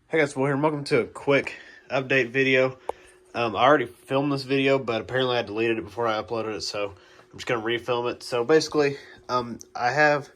Hey guys, Will here, and welcome to a quick update video. I already filmed this video, but apparently I deleted it before I uploaded it, so I'm just going to refilm it. So basically, I have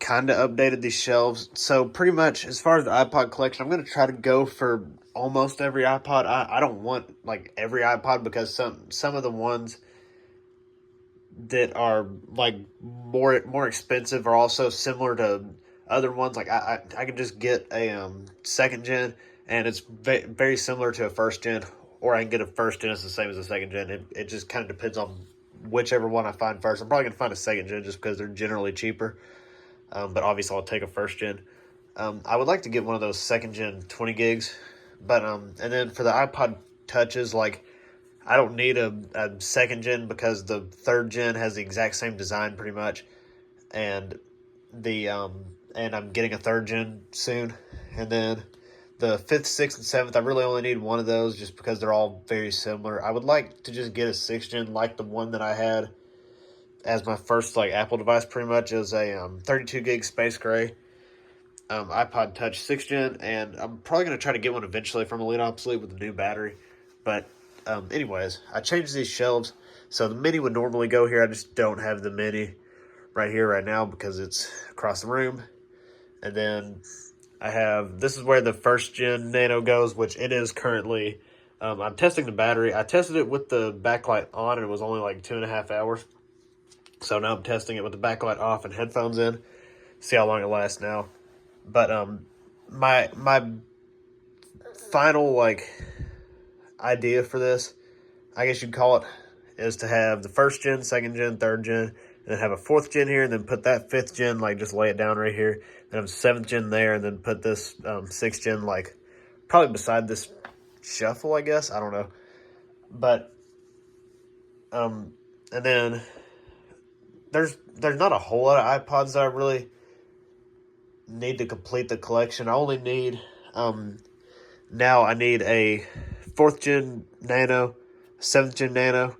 kind of updated these shelves. So pretty much, as far as the iPod collection, I'm going to try to go for almost every iPod. I don't want, like, every iPod because some of the ones that are, like, more expensive are also similar to other ones. Like I can just get a second gen, and it's very similar to a first gen, or I can get a first gen. It's the same as a second gen. It just kind of depends on whichever one I find first. I'm probably gonna find a second gen just because they're generally cheaper. But obviously I'll take a first gen. I would like to get one of those second gen 20 gigs, but and then for the iPod touches, like, I don't need a second gen because the third gen has the exact same design pretty much, and the and I'm getting a third gen soon, and then the fifth, sixth, and seventh, I really only need one of those just because they're all very similar. I would like to just get a sixth gen like the one that I had as my first, like, Apple device. Pretty much is a 32 gig space gray iPod Touch 6th gen, and I'm probably going to try to get one eventually from Elite Obsolete with a new battery. But anyways, I changed these shelves. So the mini would normally go here. I just don't have the mini right here right now because it's across the room. And then I have, this is where the first gen Nano goes, which it is currently. I'm testing the battery. I tested it with the backlight on, and it was only like 2.5 hours. So now I'm testing it with the backlight off and headphones in. See how long it lasts now. But my final, like, idea for this, I guess you'd call it, is to have the first gen, second gen, third gen, and then have a fourth gen here, and then put that fifth gen, like, just lay it down right here. Then have seventh gen there, and then put this sixth gen, like, probably beside this shuffle, I guess. I don't know. But and then there's not a whole lot of iPods that I really need to complete the collection. I only need now I need a fourth gen Nano, seventh gen Nano,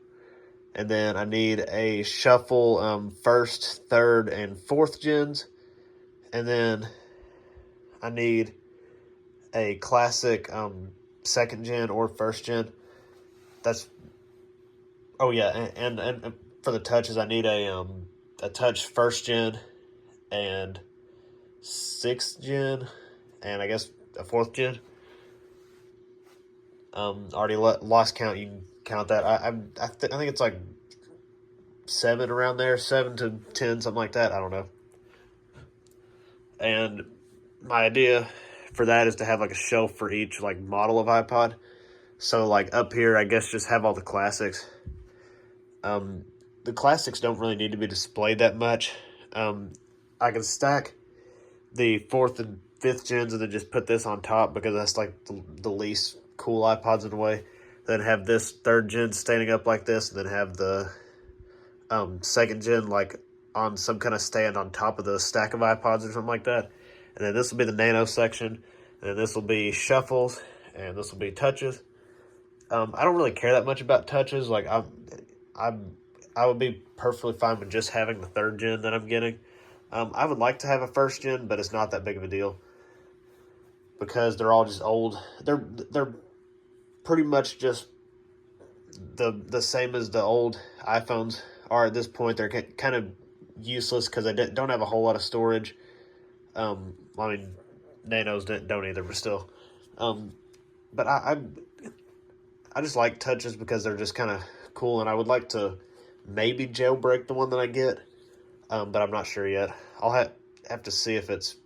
and then I need a shuffle first, third, and fourth gens, and then I need a classic second gen or first gen. That's oh yeah, and for the touches I need a touch first gen and sixth gen, and I guess a fourth gen. Already lost count. You can count that. I think it's like 7 around there, 7 to 10, something like that. I don't know. And my idea for that is to have like a shelf for each, like, model of iPod. So, like, up here, I guess just have all the classics. The classics don't really need to be displayed that much. I can stack the fourth and fifth gens and then just put this on top because that's like the least cool iPods in a way. Then have this third gen standing up like this, and then have the second gen, like, on some kind of stand on top of the stack of iPods or something like that. And then this will be the Nano section, and then this will be shuffles, and this will be touches. I don't really care that much about touches. Like, I would be perfectly fine with just having the third gen that I'm getting. I would like to have a first gen, but it's not that big of a deal because they're all just old. They're pretty much just the same as the old iPhones are at this point. They're kind of useless because they don't have a whole lot of storage. I mean, Nanos don't either, but still. But I just like touches because they're just kind of cool, and I would like to maybe jailbreak the one that I get, but I'm not sure yet. I'll have to see if it's,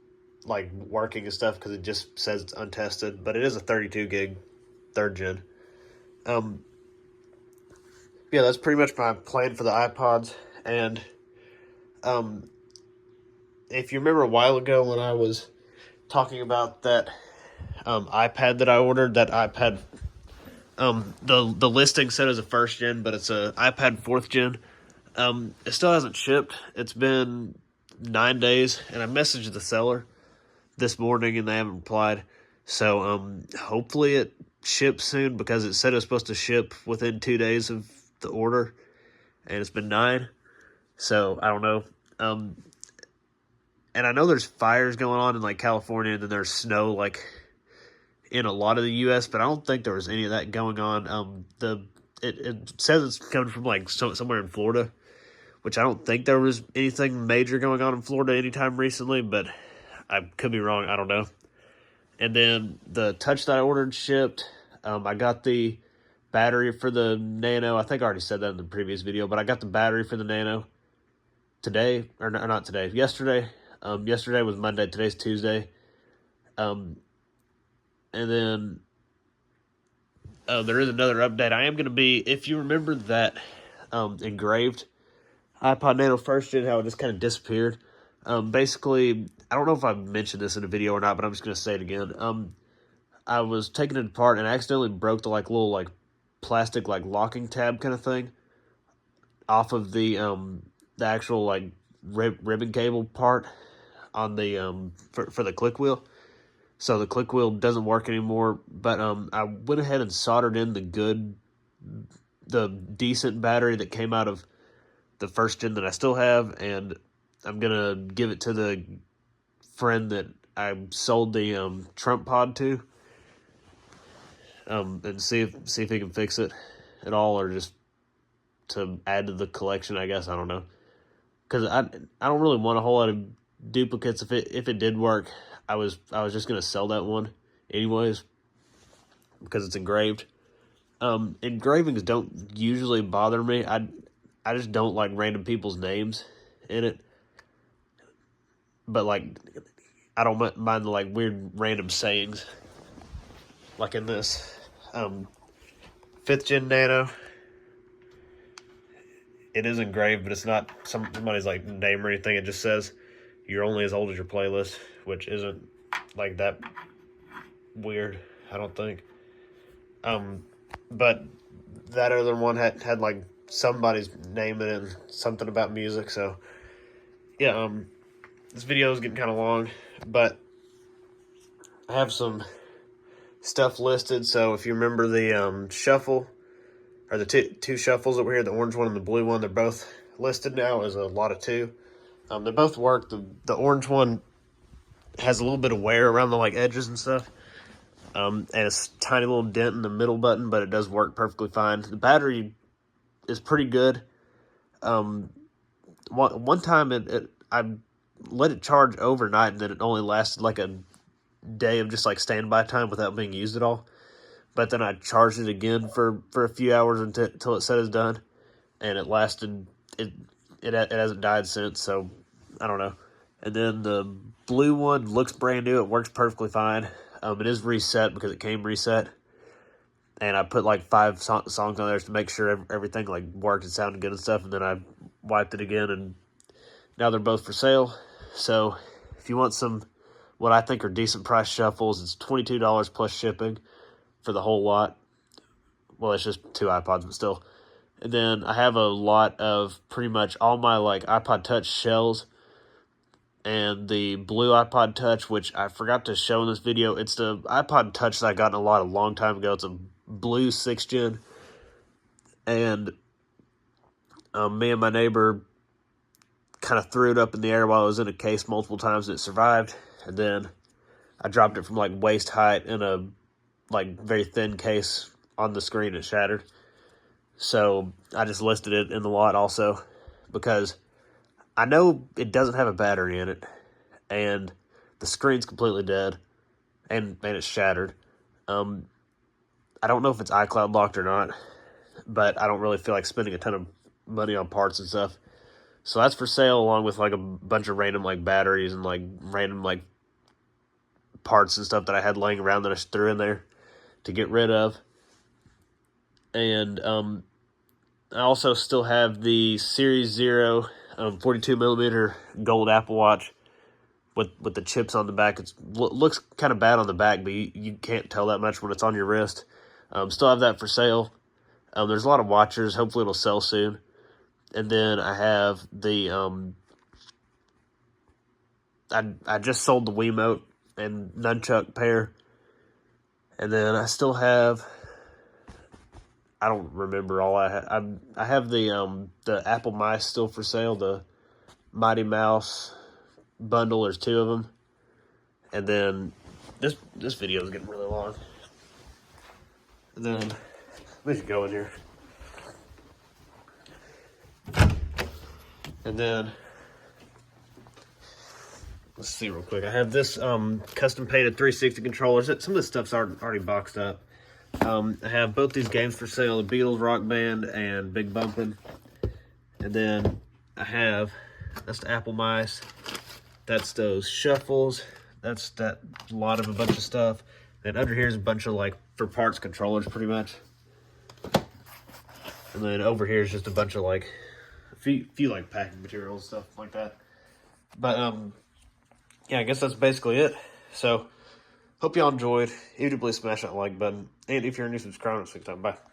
like, working and stuff because it just says it's untested, but it is a 32 gig third gen. Yeah, that's pretty much my plan for the iPods. And if you remember a while ago when I was talking about that iPad that I ordered, that iPad, the listing said it was a first gen, but it's a iPad fourth gen. It still hasn't shipped. It's been 9 days, and I messaged the seller this morning, and they haven't replied. So hopefully it ships soon because it said it was supposed to ship within 2 days of the order, and it's been 9. So I don't know. And I know there's fires going on in like California, and then there's snow like in a lot of the U.S., but I don't think there was any of that going on. It says it's coming from like somewhere in Florida, which I don't think there was anything major going on in Florida anytime recently, but I could be wrong. I don't know. And then the touch that I ordered shipped. I got the battery for the Nano. I think I already said that in the previous video, but I got the battery for the Nano today, or not today, yesterday. Yesterday was Monday. Today's Tuesday. And then there is another update. I am going to be, if you remember that engraved iPod Nano first gen, how it just kind of disappeared. Basically, I don't know if I mentioned this in a video or not, but I'm just going to say it again. I was taking it apart and I accidentally broke the like little like plastic like locking tab kind of thing off of the actual like ribbon cable part on the for the click wheel. So the click wheel doesn't work anymore, but I went ahead and soldered in the decent battery that came out of the first gen that I still have, and I'm gonna give it to the friend that I sold the Trump pod to, and see if he can fix it at all, or just to add to the collection. I guess I don't know, because I don't really want a whole lot of duplicates. If it did work, I was just gonna sell that one anyways because it's engraved. Engravings don't usually bother me. I just don't like random people's names in it. But like, I don't mind the like weird random sayings. Like in this 5th gen Nano, it is engraved, but it's not somebody's like name or anything. It just says you're only as old as your playlist, which isn't like that weird, I don't think. But that other one had like somebody's name in it and something about music. So yeah, this video is getting kind of long, but I have some stuff listed. So if you remember the shuffle, or the two shuffles over here, the orange one and the blue one, they're both listed now as a lot of two. They both work. The orange one has a little bit of wear around the like edges and stuff. And it's a tiny little dent in the middle button, but it does work perfectly fine. The battery is pretty good. One time I let it charge overnight, and then it only lasted like a day of just like standby time without being used at all. But then I charged it again for a few hours until it said it's done, and it lasted. It hasn't died since, so I don't know. And then the blue one looks brand new. It works perfectly fine. It is reset because it came reset, and I put like 5 songs on there to make sure everything like worked and sounded good and stuff. And then I wiped it again, and now they're both for sale. So if you want some, what I think are decent price shuffles, it's $22 plus shipping for the whole lot. Well, it's just 2 iPods, but still. And then I have a lot of pretty much all my like iPod Touch shells, and the blue iPod Touch, which I forgot to show in this video. It's the iPod Touch that I got in a long time ago. It's a blue 6th gen. And me and my neighbor kind of threw it up in the air while it was in a case multiple times, and it survived. And then I dropped it from like waist height in a like very thin case on the screen. It shattered. So I just listed it in the lot also because I know it doesn't have a battery in it, and the screen's completely dead, and it's shattered. I don't know if it's iCloud locked or not, but I don't really feel like spending a ton of money on parts and stuff. So that's for sale, along with like a bunch of random like batteries and like random like parts and stuff that I had laying around that I just threw in there to get rid of. And I also still have the Series 0 42 millimeter gold Apple Watch with the chips on the back. It looks kind of bad on the back, but you can't tell that much when it's on your wrist. Still have that for sale. There's a lot of watchers. Hopefully it'll sell soon. And then I have the I just sold the Wiimote and nunchuck pair. And then I still have, I don't remember all I have. I have the Apple Mice still for sale, the Mighty Mouse bundle. There's 2 of them. And then this video is getting really long. And then we should go in here. And then let's see real quick. I have this custom painted 360 controllers. Some of this stuff's already boxed up. I have both these games for sale: the Beatles Rock Band and Big Bumpin'. And then I have, that's the Apple Mice. That's those shuffles. That's that lot of a bunch of stuff. And under here is a bunch of like for parts controllers, pretty much. And then over here is just a bunch of like a few like packing materials, stuff like that. But yeah, I guess that's basically it. So hope y'all enjoyed. If you do, please smash that like button. And if you're a new subscriber, next time, bye.